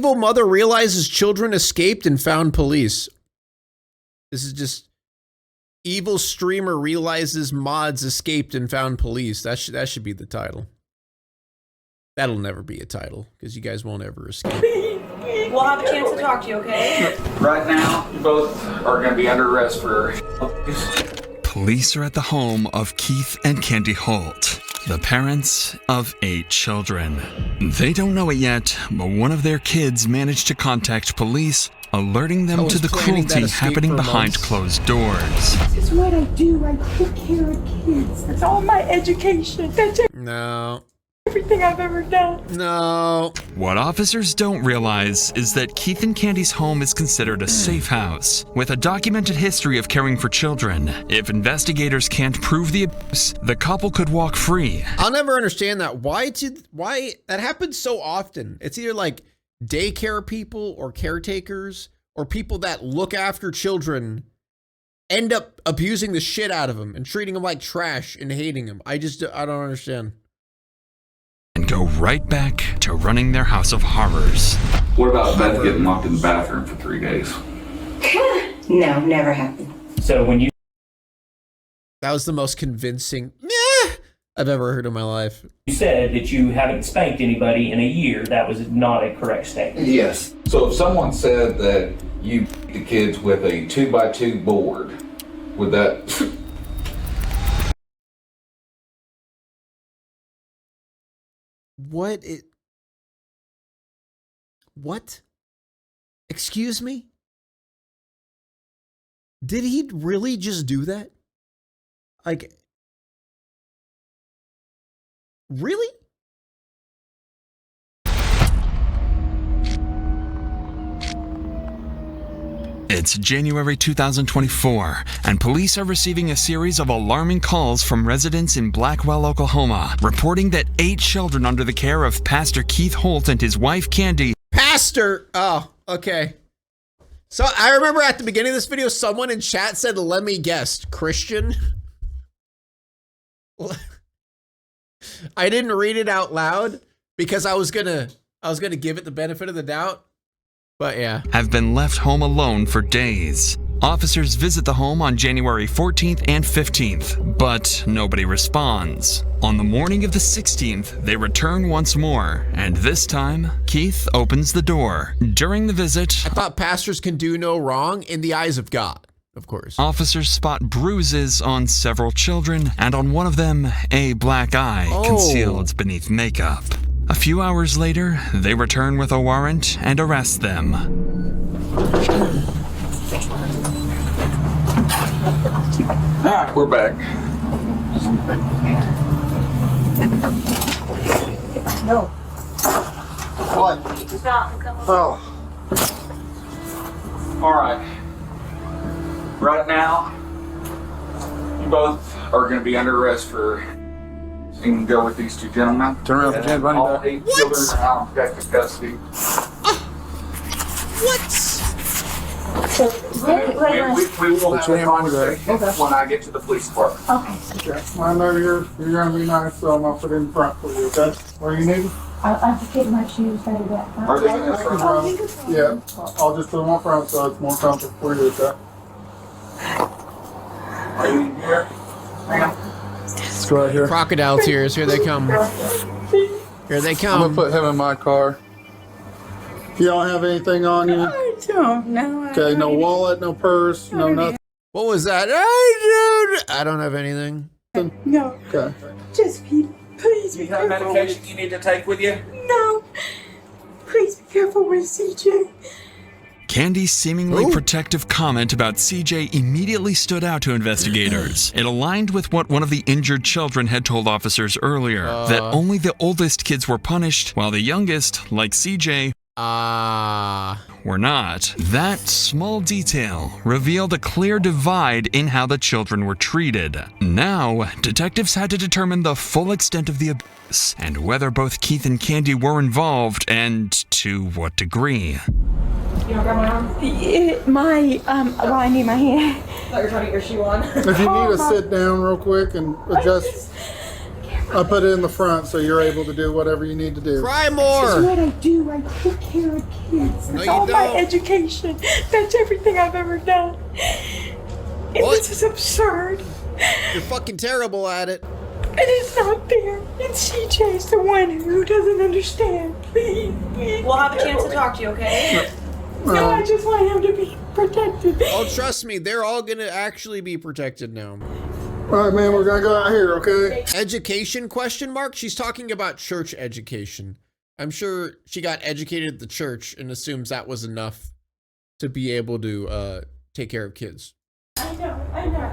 evil mother realizes children escaped and found police. This is just evil streamer realizes mods escaped and found police. That should be the title. That'll never be a title because you guys won't ever escape. We'll have a chance to talk to you, okay? Right now, you both are going to be under arrest for... Police are at the home of Keith and Candy Holt, the parents of 8 children. They don't know it yet, but one of their kids managed to contact police, alerting them to the cruelty happening behind closed doors. This is what I do. I take care of kids. That's all my education. That's No. everything I've ever done. No. What officers don't realize is that Keith and Candy's home is considered a safe house, with a documented history of caring for children. If investigators can't prove the abuse, the couple could walk free. I'll never understand that. Why that happens so often? It's either like daycare people or caretakers or people that look after children end up abusing the shit out of them and treating them like trash and hating them. I don't understand. And go right back to running their house of horrors. What about Beth getting locked in the bathroom for 3 days? No, never happened. So when you... That was the most convincing I've ever heard in my life. You said that you haven't spanked anybody in a year. That was not a correct statement. Yes. So if someone said that you beat the kids with a 2x2 board, would that... What? Excuse me? Did he really just do that? Like, really? It's January 2024, and police are receiving a series of alarming calls from residents in Blackwell, Oklahoma, reporting that 8 children under the care of Pastor Keith Holt and his wife Candy. Pastor! Oh, okay. So I remember at the beginning of this video, someone in chat said, let me guess, Christian? I didn't read it out loud because I was gonna give it the benefit of the doubt. But yeah. Have been left home alone for days. Officers visit the home on January 14th and 15th, but nobody responds. On the morning of the 16th, they return once more, and this time, Keith opens the door. During the visit, I thought pastors can do no wrong in the eyes of God, of course. Officers spot bruises on several children, and on one of them, a black eye concealed beneath makeup. A few hours later, they return with a warrant and arrest them. Alright, we're back. No. What? Stop. Come on. Oh. Alright. Right now, you both are going to be under arrest for... You can go with these 2 gentlemen. Turn around, Jen, running all back. 8 children are now in protective custody. What? So, We will have a conversation when I get to the police department. Okay. Okay. I know you're going to be nice, so I'm going to put it in front for you, okay? Where you need them? I'll just get my shoes ready back. Are they in the front? Yeah, I'll just put them on front so it's more comfortable for you, okay? Are you in here? Ma'am? Let's go right here. Crocodile tears, here they come. Here they I'm come. going to put him in my car. You don't have anything on you? I don't know. Okay, no wallet, no purse, no nothing? What was that? I don't have anything. No. Okay. Just please Do be you have careful. medication you need to take with you? No. Please be careful with CJ. Candy's seemingly protective comment about CJ immediately stood out to investigators. It aligned with what one of the injured children had told officers earlier, that only the oldest kids were punished, while the youngest, like CJ, were not. That small detail revealed a clear divide in how the children were treated. Now, detectives had to determine the full extent of the abuse and whether both Keith and Candy were involved and to what degree. You don't grab my arm? Well, I need my hand. I thought you were trying to get your shoe on. If you need to sit down real quick and adjust. I put it in the front so you're able to do whatever you need to do. Cry This is more. what I do. I take care of kids. No, That's you all my don't. education. That's everything I've ever done. And What? this is absurd. You're fucking terrible at it. And it's not fair. And CJ's the one who doesn't understand. Please, please. We'll have a chance to talk to you, okay? No, I just want him to be protected. Oh, trust me, they're all gonna actually be protected now. All right, man, we're gonna go out here, okay? Education question mark? She's talking about church education. I'm sure she got educated at the church and assumes that was enough to be able to take care of kids. I know.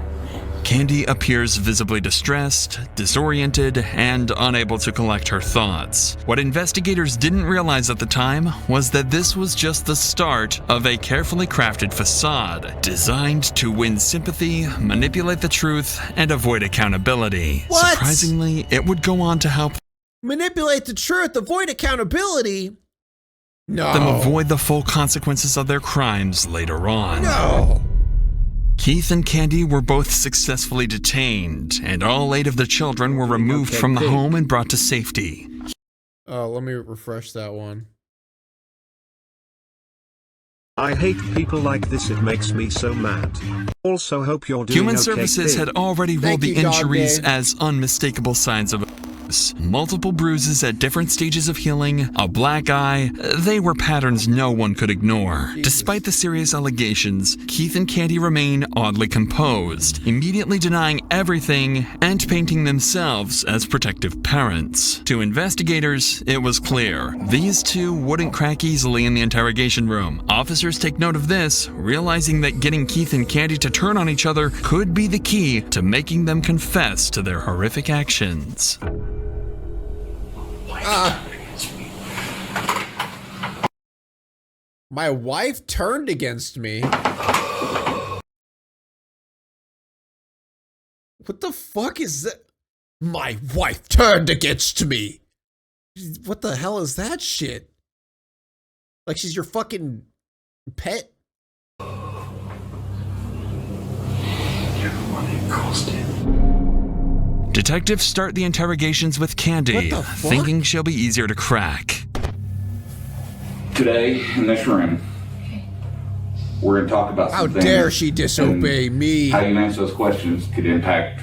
Candy appears visibly distressed, disoriented, and unable to collect her thoughts. What investigators didn't realize at the time was that this was just the start of a carefully crafted facade designed to win sympathy, manipulate the truth, and avoid accountability. What? Surprisingly, it would go on to help Manipulate the truth, avoid accountability. No. them avoid the full consequences of their crimes later on. No. Keith and Candy were both successfully detained, and all 8 of the children were removed from the home and brought to safety. Let me refresh that one. I hate people like this, it makes me so mad. Also hope you're doing Human okay, Services kid. had already ruled Thank the you, Dog injuries Day. as unmistakable signs of abuse. Multiple bruises at different stages of healing, a black eye, they were patterns no one could ignore. Jesus. Despite the serious allegations, Keith and Candy remain oddly composed, immediately denying everything and painting themselves as protective parents. To investigators, it was clear. These two wouldn't crack easily in the interrogation room. Officers take note of this, realizing that getting Keith and Candy to turn on each other could be the key to making them confess to their horrific actions. My wife turned against me. What the fuck is that? My wife turned against me. What the hell is that shit? Like she's your fucking pet? Detectives start the interrogations with Candy, What the fuck? thinking she'll be easier to crack. Today, in this room, we're going to talk about How some things. dare she disobey and me? How you answer those questions could impact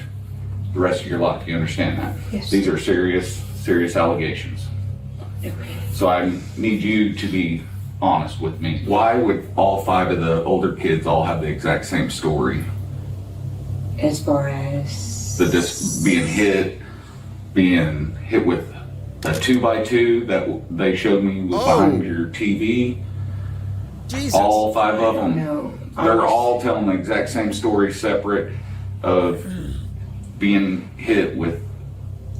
the rest of your life. You understand that? Yes. These are serious allegations. So I need you to be honest with me. Why would all 5 of the older kids all have the exact same story? As far as Just being hit with a 2x2 that they showed me was Oh. behind your TV. Jesus. All 5 of them. No. They're all telling the exact same story, separate of being hit with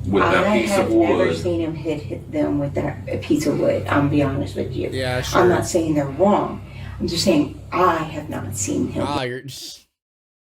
that I piece have of never wood. seen him hit them with that piece of wood. I'm be honest with you. Yeah, sure. I'm not saying they're wrong. I'm just saying I have not seen him. You're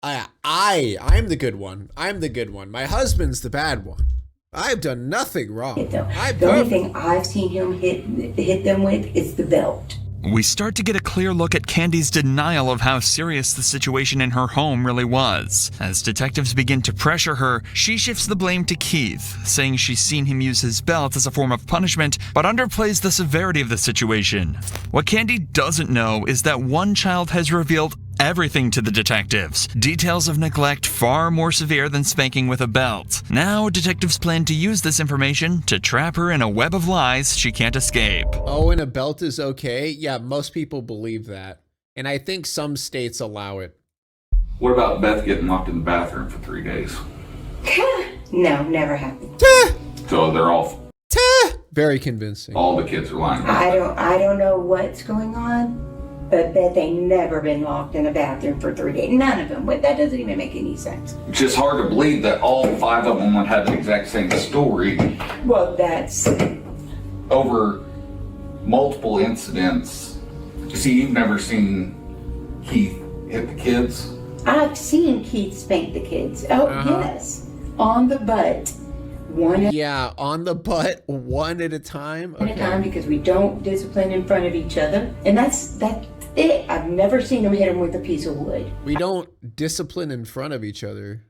I'm the good one. I'm the good one. My husband's the bad one. I've done nothing wrong. Hit them. I'm The only perfect. thing I've seen him hit them with is the belt. We start to get a clear look at Candy's denial of how serious the situation in her home really was. As detectives begin to pressure her, she shifts the blame to Keith, saying she's seen him use his belt as a form of punishment, but underplays the severity of the situation. What Candy doesn't know is that one child has revealed everything to the detectives. Details of neglect far more severe than spanking with a belt. Now, detectives plan to use this information to trap her in a web of lies she can't escape. Oh, and a belt is okay? Yeah, most people believe that. And I think some states allow it. What about Beth getting locked in the bathroom for 3 days? No, never happened. So they're all Very convincing. the kids are lying about that. I don't know what's going on, but bet they never been locked in a bathroom for 3 days. None of them. That doesn't even make any sense. It's just hard to believe that all 5 of them would have the exact same story Well, that's over multiple incidents. See, you've never seen Keith hit the kids? I've seen Keith spank the kids. Oh, yes. On the butt. One at Yeah, on the butt, one at a time. a time because we don't discipline in front of each other. And that's it. I've never seen him hit him with a piece of wood. We don't discipline in front of each other.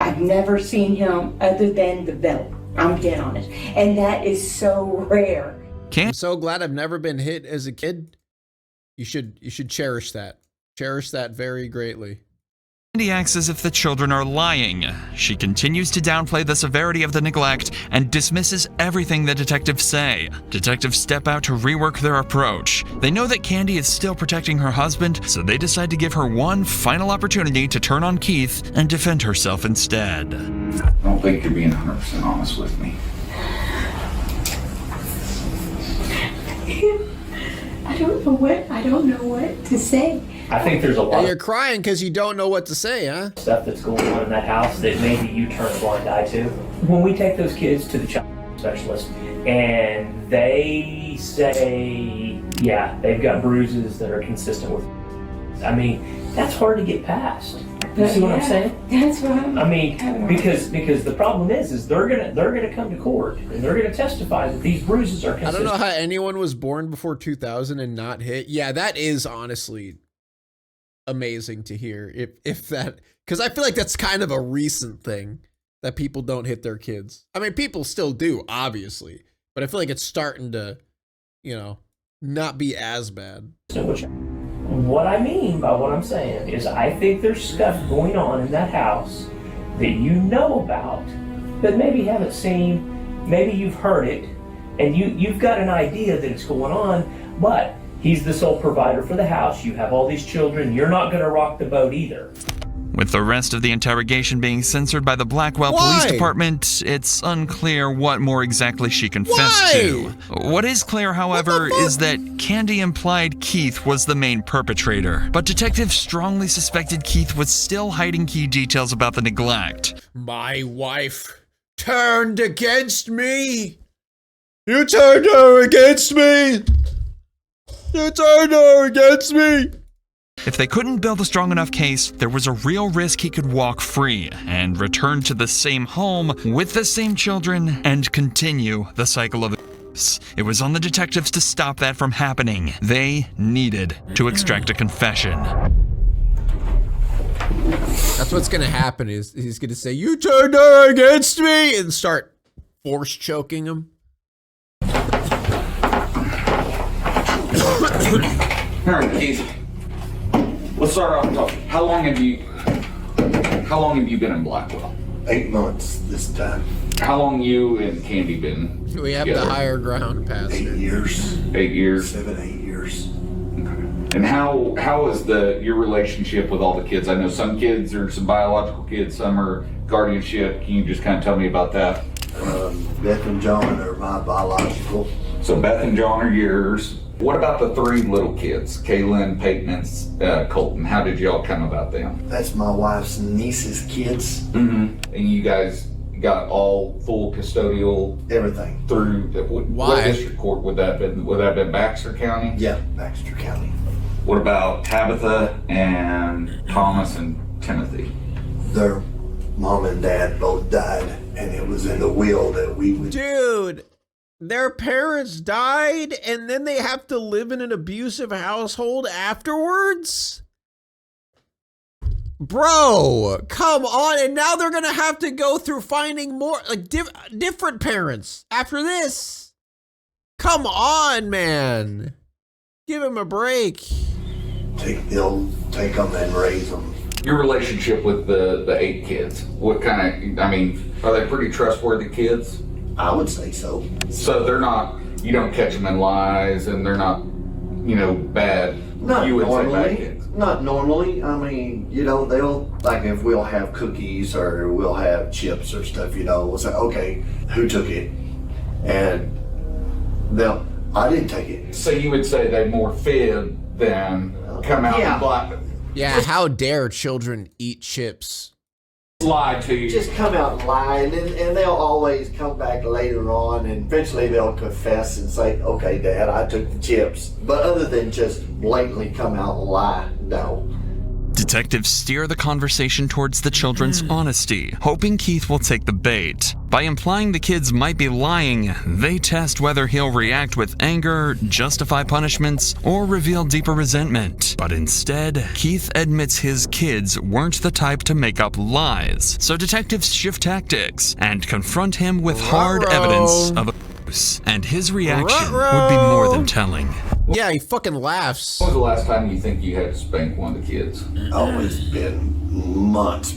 I've I've never seen him other than the belt. I'm dead honest. And that is so rare. I'm so glad I've never been hit as a kid. You should cherish that. Cherish that very greatly. Candy acts as if the children are lying. She continues to downplay the severity of the neglect and dismisses everything the detectives say. Detectives step out to rework their approach. They know that Candy is still protecting her husband, so they decide to give her one final opportunity to turn on Keith and defend herself instead. I don't think you're being 100% honest with me. I don't know what to say. I think there's a lot You're crying because you don't know what to say, huh? of stuff that's going on in that house that maybe you turn a blind eye to. When we take those kids to the child specialist and they say, yeah, they've got bruises that are consistent with, I mean, that's hard to get past. You see what I'm saying? That's what I'm... I mean, because the problem is they're gonna come to court and they're gonna testify that these bruises are consistent. I don't know how anyone was born before 2000 and not hit. Yeah, that is honestly amazing to hear. If that, because I feel like that's kind of a recent thing that people don't hit their kids. I mean, people still do, obviously, but I feel like it's starting to, you know, not be as bad. What I mean by what I'm saying is I think there's stuff going on in that house that you know about, but maybe haven't seen, maybe you've heard it, and you've got an idea that it's going on, but he's the sole provider for the house, you have all these children, you're not going to rock the boat either. With the rest of the interrogation being censored by the Blackwell Police Department, it's unclear what more exactly she confessed to. What is clear, however, is that Candy implied Keith was the main perpetrator, but detectives strongly suspected Keith was still hiding key details about the neglect. My wife turned against me. You turned her against me. You turned her against me. If they couldn't build a strong enough case, there was a real risk he could walk free and return to the same home with the same children and continue the cycle of abuse. It was on the detectives to stop that from happening. They needed to extract a confession. That's what's gonna happen is he's gonna say, you turned her against me, and start force choking him. All right, Keith. Let's start off talking. How long have you been in Blackwell? 8 months this time. How long you and Candy been We have together? the higher ground, Pastor. 8 years. 8 years. 7, 8 years. Okay. And how is your relationship with all the kids? I know some kids are some biological kids, some are guardianship. Can you just kind of tell me about that? Beth and John are my biological. So Beth and John are yours. What about the 3 little kids, Kaylin, Peyton, and Colton? How did y'all come about them? That's my wife's niece's kids. Mm-hmm. And you guys got all full custodial everything through. What district court would that have been? Would that have been Baxter County? Yeah, Baxter County. What about Tabitha and Thomas and Timothy? Their mom and dad both died, and it was in the will that we would. Dude. Their parents died and then they have to live in an abusive household afterwards? Bro, come on. And now they're going to have to go through finding more, like different parents after this. Come on, man. Give him a break. They'll take them and raise them. Your relationship with the 8 kids, what kind of, I mean, are they pretty trustworthy kids? I would say so. So they're not, you don't catch them in lies and they're not, you know, bad. Not you would normally. say bad kids. Not normally. I mean, you know, they'll, like if we'll have cookies or we'll have chips or stuff, you know, we'll say, okay, who took it? And I didn't take it. So you would say they more fib than come out and black. Yeah, how dare children eat chips? Lie to you. Just come out and lie, and they'll always come back later on, and eventually they'll confess and say, okay, Dad, I took the chips. But other than just blatantly come out and lie, no. Detectives steer the conversation towards the children's honesty, hoping Keith will take the bait. By implying the kids might be lying, they test whether he'll react with anger, justify punishments, or reveal deeper resentment. But instead, Keith admits his kids weren't the type to make up lies. So detectives shift tactics and confront him with hard evidence of abuse. And his reaction would be more than telling. Yeah, he fucking laughs. When was the last time you think you had to spank one of the kids? Oh, it's been months,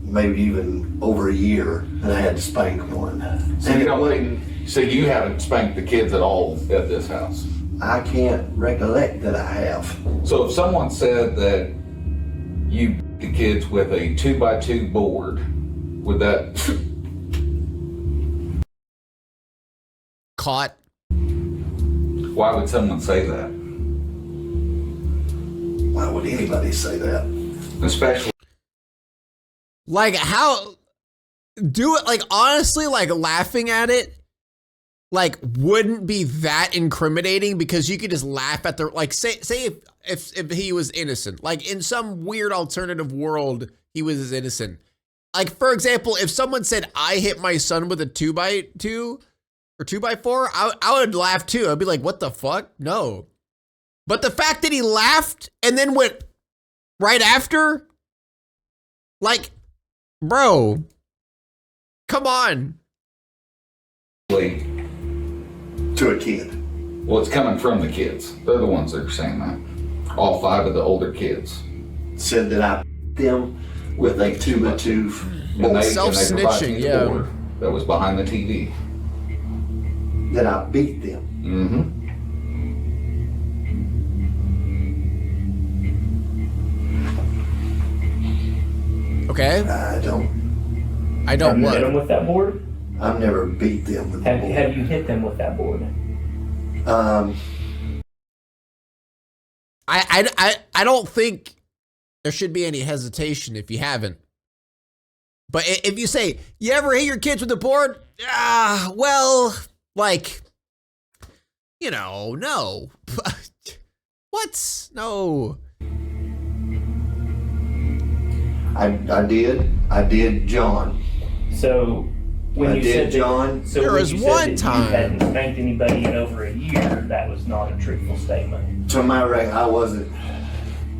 maybe even over a year that I had to spank one. So you haven't spanked the kids at all at this house? I can't recollect that I have. So if someone said that you beat the kids with a 2x2 board, would that... Caught. Why would someone say that? Why would anybody say that? Especially... Like, how... Do it, like, honestly, like, laughing at it, like, wouldn't be that incriminating because you could just laugh at the... Like, say if he was innocent. Like, in some weird alternative world, he was innocent. Like, for example, if someone said, I hit my son with a 2x2... or 2x4, I would laugh too. I'd be like, what the fuck? No. But the fact that he laughed and then went right after, like, bro, come on. To a kid. Well, it's coming from the kids. They're the ones that are saying that. All 5 of the older kids. Said that I beat them with a 2x2. Self-snitching, yeah. Board that was behind the TV. That I beat them. Mm-hmm. Okay. I don't Have you what? hit them with that board? I've never beat them with the board. Have you hit them with that board? I don't think there should be any hesitation if you haven't. But if you say, you ever hit your kids with the board? Well, like, you know, no. What? No. I did John. So when you said John, that, so there when was you one said that time you hadn't spanked anybody in over a year, that was not a truthful statement. to my right, I wasn't.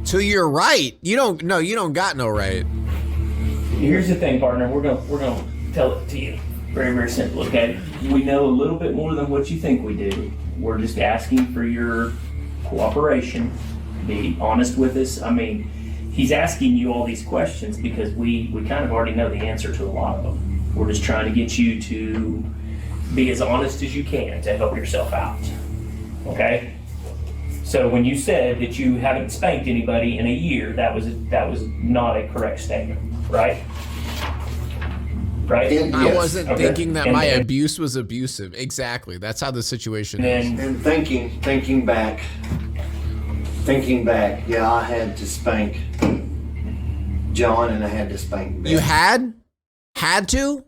To your right. You don't got no right. Here's the thing, partner. We're gonna tell it to you. Very, very simple, okay? We know a little bit more than what you think we do. We're just asking for your cooperation. Be honest with us. I mean, he's asking you all these questions because we kind of already know the answer to a lot of them. We're just trying to get you to be as honest as you can to help yourself out, okay? So when you said that you haven't spanked anybody in a year, that was not a correct statement, right? Right? I wasn't thinking that my abuse was abusive. Exactly. That's how the situation is. And thinking back, yeah, I had to spank John and I had to spank Ben. You had to?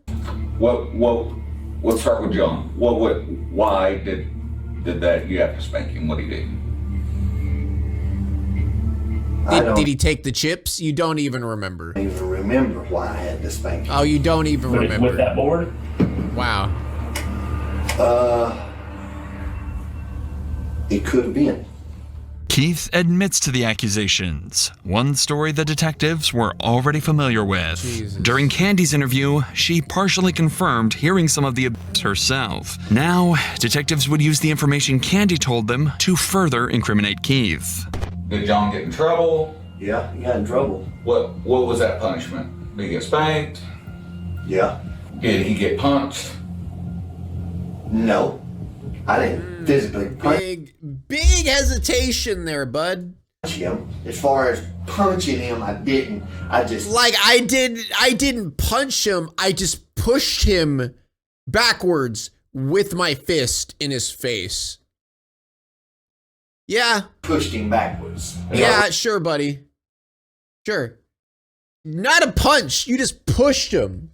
Let's start with John. Why did that you have to spank him? What did he do? Did he take the chips? You don't even remember. I don't even remember why I had to spank him. Oh, you don't even remember. With that board? Wow. It could have been. Keith admits to the accusations, one story the detectives were already familiar with. Jesus. During Candy's interview, she partially confirmed hearing some of the abuse herself. Now, detectives would use the information Candy told them to further incriminate Keith. Did John get in trouble? Yeah, he got in trouble. What was that punishment? Did he get spanked? Yeah. Did he get punched? No. I didn't physically punch Big hesitation there, bud. him. As far as punching him, I didn't. I just... Like, I didn't punch him. I just pushed him backwards with my fist in his face. Yeah. Pushed him backwards. Yeah, sure, buddy. Sure. Not a punch. You just pushed him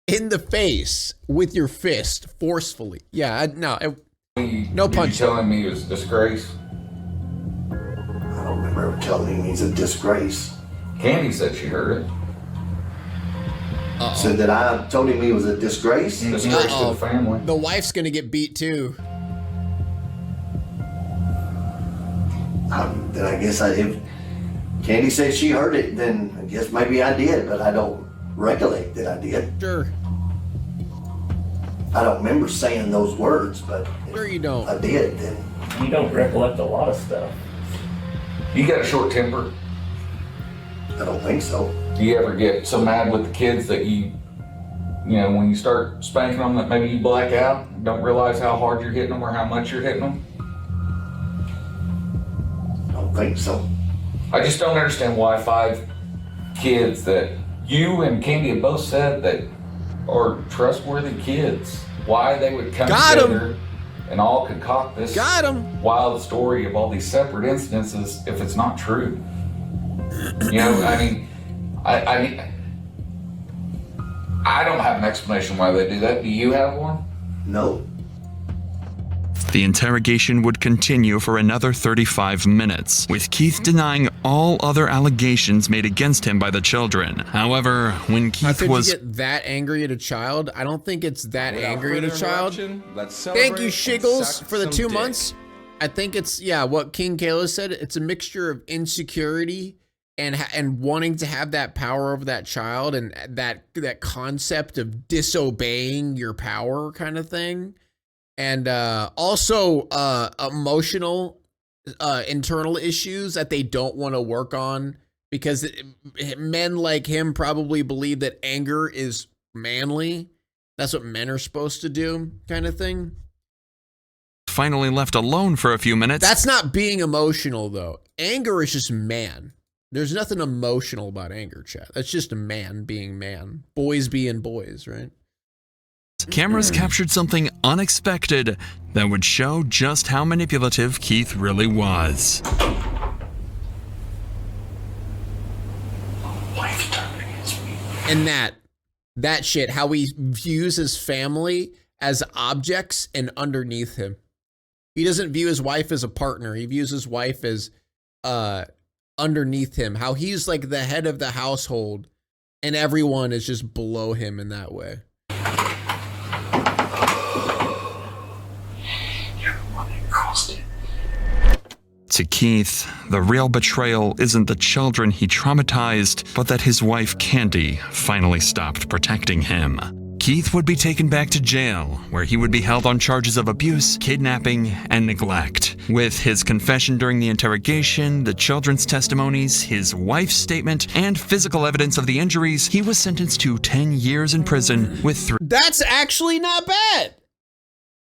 in the face with your fist forcefully. Yeah, no punch. You telling me it was a disgrace? I don't remember telling him he's a disgrace. Candy said she heard it. Said that I told him he was a disgrace. Disgrace to the family. The wife's gonna get beat too. Then I guess if Candy said she heard it, then I guess maybe I did, but I don't recollect that I did. Sure. I don't remember saying those words, but Sure you don't. I did then. You don't recollect a lot of stuff. You got a short temper? I don't think so. Do you ever get so mad with the kids that you know, when you start spanking them that maybe you black out, don't realize how hard you're hitting them or how much you're hitting them? I don't think so. I just don't understand why 5 kids that you and Candy have both said that are trustworthy kids, why they would come together and all concoct this wild story of all these separate incidences if it's not true. You know, I mean, I don't have an explanation why they do that. Do you have one? No. The interrogation would continue for another 35 minutes, with Keith denying all other allegations made against him by the children. However, when Keith was get that angry at a child, I don't think it's that angry at a child. Thank you, Shiggles, for the 2 months. I think it's, yeah, what King Kayla said. It's a mixture of insecurity and wanting to have that power over that child and that concept of disobeying your power kind of thing. And also emotional internal issues that they don't want to work on because men like him probably believe that anger is manly. That's what men are supposed to do, kind of thing. Finally left alone for a few minutes. That's not being emotional, though. Anger is just man. There's nothing emotional about anger, chat. That's just a man being man. Boys being boys, right? Cameras captured something unexpected that would show just how manipulative Keith really was. And that shit, how he views his family as objects and underneath him. He doesn't view his wife as a partner. He views his wife as underneath him. How he's like the head of the household and everyone is just below him in that way. To Keith, the real betrayal isn't the children he traumatized, but that his wife Candy finally stopped protecting him. Keith would be taken back to jail, where he would be held on charges of abuse, kidnapping, and neglect. With his confession during the interrogation, the children's testimonies, his wife's statement, and physical evidence of the injuries, he was sentenced to 10 years in prison with 3. That's actually not bad.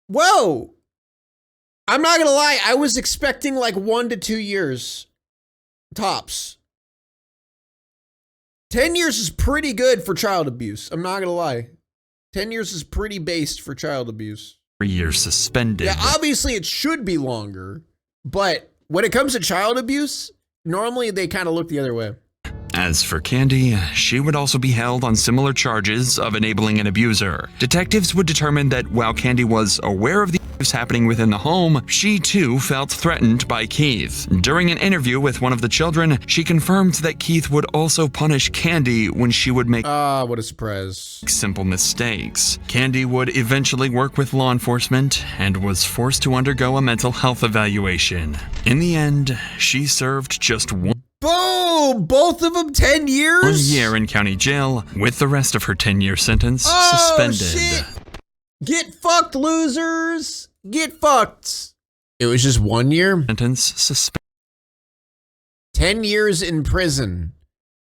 Whoa. I'm not gonna lie, I was expecting like 1 to 2 years, tops. 10 years is pretty good for child abuse. I'm not gonna lie. 10 years is pretty based for child abuse. 3 years suspended. Yeah, obviously it should be longer, but when it comes to child abuse, normally they kind of look the other way. As for Candy, she would also be held on similar charges of enabling an abuser. Detectives would determine that while Candy was aware of the abuse happening within the home, she too felt threatened by Keith. During an interview with one of the children, she confirmed that Keith would also punish Candy when she would make what a surprise. Simple mistakes. Candy would eventually work with law enforcement and was forced to undergo a mental health evaluation. In the end, she served just one. Boom! Both of them 10 years? 1 year in county jail, with the rest of her 10-year sentence suspended. Shit. Get fucked, losers! Get fucked! It was just 1 year? Sentence suspended. 10 years in prison.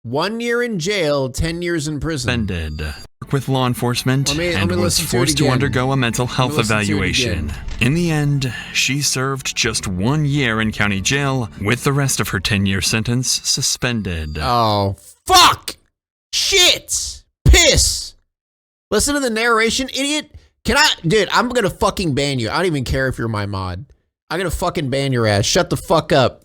1 year in jail, 10 years in prison. Suspended. With law enforcement and was listen forced to undergo a mental health evaluation. again. In the end, she served just 1 year in county jail, with the rest of her 10-year sentence suspended. Oh, fuck! Shit! Piss! Listen to the narration, idiot. Dude, I'm gonna fucking ban you. I don't even care if you're my mod. I'm gonna fucking ban your ass. Shut the fuck up.